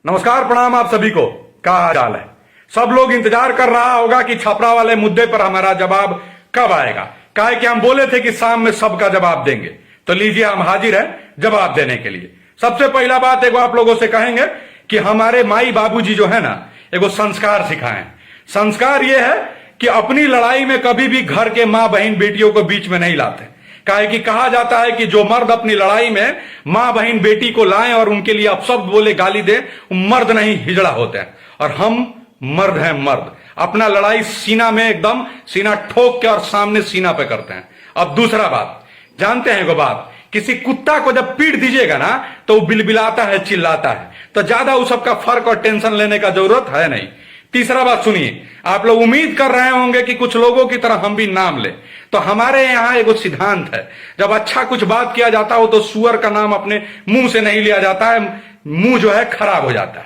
नमस्कार, प्रणाम आप सभी को। क्या हाल है? सब लोग इंतजार कर रहा होगा कि छपरा वाले मुद्दे पर हमारा जवाब कब आएगा। काहे कि हम बोले थे कि शाम में सबका जवाब देंगे, तो लीजिए हम हाजिर हैं जवाब देने के लिए। सबसे पहला बात एगो आप लोगों से कहेंगे कि हमारे माई बाबूजी जो है ना, एगो संस्कार सिखाएं। संस्कार ये है कि अपनी लड़ाई में कभी भी घर के माँ बहन बेटियों को बीच में नहीं लाते। काहे कि कहा जाता है कि जो मर्द अपनी लड़ाई में मां बहन बेटी को लाएं और उनके लिए अपशब्द बोले, गाली दे, मर्द नहीं हिजड़ा होते हैं। और हम मर्द हैं, मर्द अपना लड़ाई सीना में एकदम सीना ठोक के और सामने सीना पे करते हैं। अब दूसरा बात, जानते हैं एगो बात, किसी कुत्ता को जब पीट दीजिएगा ना तो वो बिलबिलाता है, चिल्लाता है, तो ज्यादा उस सबका फर्क और टेंशन लेने का जरूरत है नहीं। तीसरा बात सुनिए, आप लोग उम्मीद कर रहे होंगे कि कुछ लोगों की तरह हम भी नाम ले, तो हमारे यहां एगो सिद्धांत है, जब अच्छा कुछ बात किया जाता हो तो सुअर का नाम अपने मुंह से नहीं लिया जाता है, मुंह जो है खराब हो जाता है।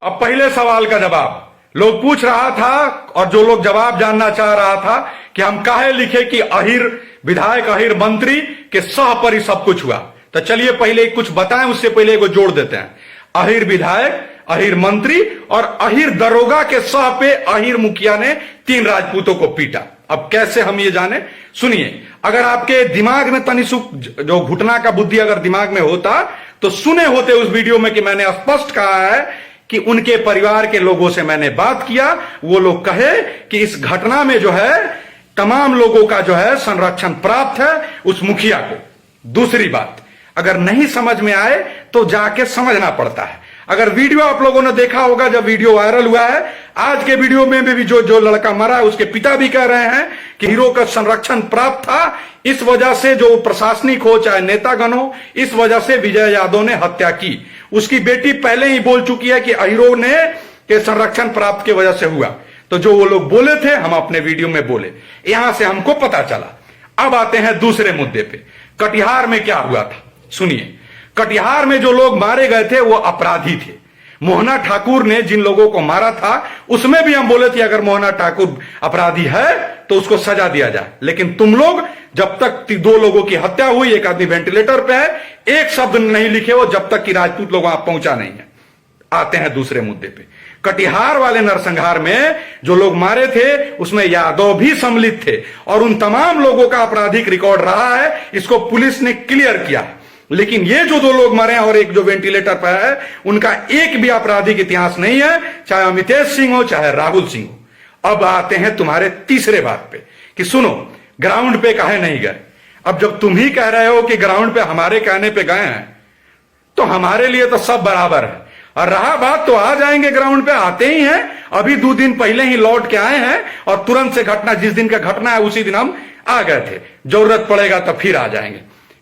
अब पहले सवाल का जवाब लोग पूछ रहा था और जो लोग जवाब जानना चाह रहा था कि हम काहे लिखे कि अहिर विधायक, अहिर मंत्री के सह पर ही सब कुछ हुआ। तो चलिए पहले कुछ बताएं, उससे पहले एगो जोड़ देते हैं। अहिर विधायक, अहिर मंत्री और अहिर दरोगा के सह पे अहिर मुखिया ने 3 राजपूतों को पीटा। अब कैसे हम ये जाने, सुनिए। अगर आपके दिमाग में तनिसुक जो घुटना का बुद्धि अगर दिमाग में होता तो सुने होते उस वीडियो में कि मैंने स्पष्ट कहा है कि उनके परिवार के लोगों से मैंने बात किया, वो लोग कहे कि इस घटना में जो है तमाम लोगों का जो है संरक्षण प्राप्त है उस मुखिया को। दूसरी बात, अगर नहीं समझ में आए तो जाके समझना पड़ता है। अगर वीडियो आप लोगों ने देखा होगा, जब वीडियो वायरल हुआ है, आज के वीडियो में भी जो लड़का मरा है उसके पिता भी कह रहे हैं कि हीरो का संरक्षण प्राप्त था, इस वजह से जो प्रशासनिक हो चाहे नेतागण हो, इस वजह से विजय यादव ने हत्या की। उसकी बेटी पहले ही बोल चुकी है कि हीरो ने के संरक्षण प्राप्त की वजह से हुआ। तो जो वो लोग बोले थे हम अपने वीडियो में बोले, यहां से हमको पता चला। अब आते हैं दूसरे मुद्दे पे, कटिहार में क्या हुआ था। सुनिए, कटिहार में जो लोग मारे गए थे वो अपराधी थे। मोहना ठाकुर ने जिन लोगों को मारा था उसमें भी हम बोले थे अगर मोहना ठाकुर अपराधी है तो उसको सजा दिया जाए, लेकिन तुम लोग जब तक 2 लोगों की हत्या हुई, एक आदमी वेंटिलेटर पे है, एक शब्द नहीं लिखे हो जब तक कि राजपूत लोग वहां पहुंचा नहीं है। आते हैं दूसरे मुद्दे पे, कटिहार वाले नरसंहार में जो लोग मारे थे उसमें यादव भी सम्मिलित थे और उन तमाम लोगों का आपराधिक रिकॉर्ड रहा है, इसको पुलिस ने क्लियर किया। लेकिन ये जो 2 लोग मरे और एक जो वेंटिलेटर पर है, उनका एक भी आपराधिक इतिहास नहीं है, चाहे अमितेश सिंह हो चाहे राहुल सिंह हो। अब आते हैं तुम्हारे तीसरे बात पे कि सुनो, ग्राउंड पे काहे नहीं गए। अब जब तुम ही कह रहे हो कि ग्राउंड पे हमारे कहने पे गए हैं तो हमारे लिए तो सब बराबर है। और रहा बात, तो आ जाएंगे ग्राउंड पे, आते ही हैं। अभी 2 दिन पहले ही लौट के आए हैं और तुरंत से घटना, जिस दिन का घटना है उसी दिन हम आ गए थे, जरूरत पड़ेगा तो फिर आ जाएंगे।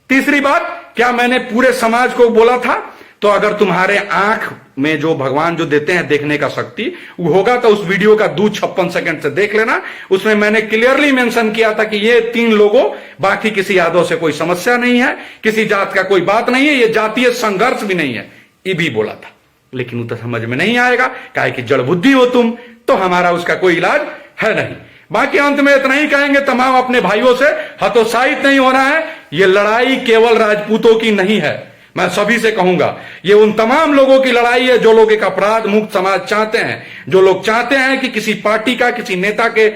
तीसरी बात, क्या मैंने पूरे समाज को बोला था? तो अगर तुम्हारे आंख में जो भगवान जो देते हैं देखने का शक्ति वो होगा तो उस वीडियो का 56 सेकंड से देख लेना। उसमें मैंने क्लियरली मेंशन किया था कि ये 3 लोगों, बाकी किसी यादव से कोई समस्या नहीं है, किसी जात का कोई बात नहीं है, ये जातीय संघर्ष भी नहीं है, ये भी बोला था। लेकिन वो तो समझ में नहीं आएगा, काहे कि जड़ बुद्धि हो तुम, तो हमारा उसका कोई इलाज है नहीं। बाकी अंत में इतना ही कहेंगे, तमाम अपने भाइयों से हतोत्साहित नहीं होना है। ये लड़ाई केवल राजपूतों की नहीं है, मैं सभी से कहूंगा, ये उन तमाम लोगों की लड़ाई है जो लोग एक अपराध मुक्त समाज चाहते हैं, जो लोग चाहते हैं कि किसी पार्टी का, किसी नेता के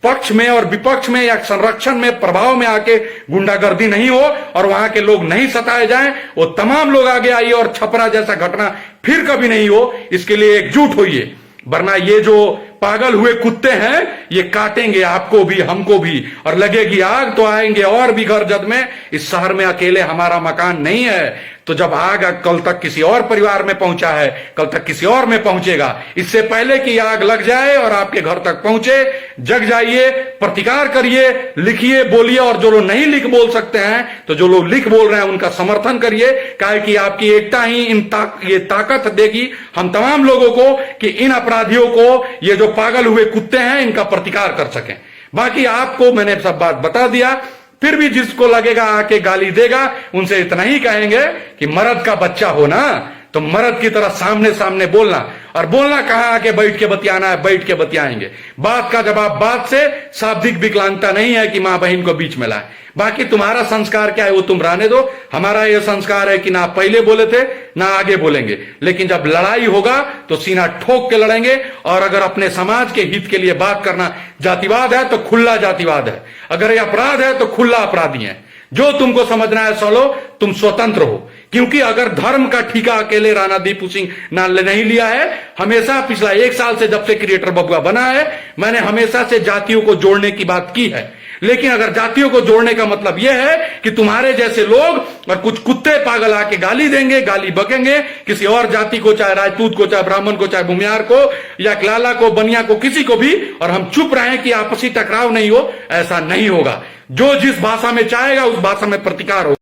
पक्ष में और विपक्ष में या संरक्षण में, प्रभाव में आके गुंडागर्दी नहीं हो और वहां के लोग नहीं सताए जाएं। वो तमाम लोग आगे आइए और छपरा जैसा घटना फिर कभी नहीं हो, इसके लिए एकजुट होइए। वरना ये जो पागल हुए कुत्ते हैं ये काटेंगे आपको भी, हमको भी, और लगेगी आग तो आएंगे और भी घर जद में। इस शहर में अकेले हमारा मकान नहीं है, तो जब आग कल तक किसी और परिवार में पहुंचा है, कल तक किसी और में पहुंचेगा। इससे पहले कि आग लग जाए और आपके घर तक पहुंचे, जग जाइए, प्रतिकार करिए, लिखिए, बोलिए। और जो लोग नहीं लिख बोल सकते हैं तो जो लोग लिख बोल रहे हैं उनका समर्थन करिए, काहे कि आपकी एकता ही ये ताकत देगी हम तमाम लोगों को कि इन अपराधियों को, ये जो पागल हुए कुत्ते हैं, इनका प्रतिकार कर सकें। बाकी आपको मैंने सब बात बता दिया, फिर भी जिसको लगेगा आके गाली देगा, उनसे इतना ही कहेंगे कि मर्द का बच्चा हो ना तो मर्द की तरह सामने सामने बोलना, और बोलना कहां आके बैठ के बतियाना है, बैठ के बतियाएंगे। बात का जवाब बात से, शाब्दिक विकलांगता नहीं है कि मां बहन को बीच में लाए। बाकी तुम्हारा संस्कार क्या है वो तुम रहने दो। हमारा यह संस्कार है कि ना पहले बोले थे ना आगे बोलेंगे, लेकिन जब लड़ाई होगा तो सीना ठोक के लड़ेंगे। और अगर अपने समाज के हित के लिए बात करना जातिवाद है तो खुला जातिवाद है, अगर ये अपराध है तो खुला अपराधी है। जो तुमको समझना है सोलो, तुम स्वतंत्र हो। क्योंकि अगर धर्म का ठिका अकेले राणा दीपू सिंह नहीं लिया है, हमेशा पिछला 1 साल से जब से क्रिएटर बबुआ बना है, मैंने हमेशा से जातियों को जोड़ने की बात की है। लेकिन अगर जातियों को जोड़ने का मतलब यह है कि तुम्हारे जैसे लोग और कुछ कुत्ते पागल आके गाली देंगे, गाली बकेंगे किसी और जाति को, चाहे राजपूत को, चाहे ब्राह्मण को, चाहे भूमियार को, या लाला को, बनिया को, किसी को भी, और हम चुप रहें कि आपसी टकराव नहीं हो, ऐसा नहीं होगा। जो जिस भाषा में चाहेगा उस भाषा में प्रतिकार हो।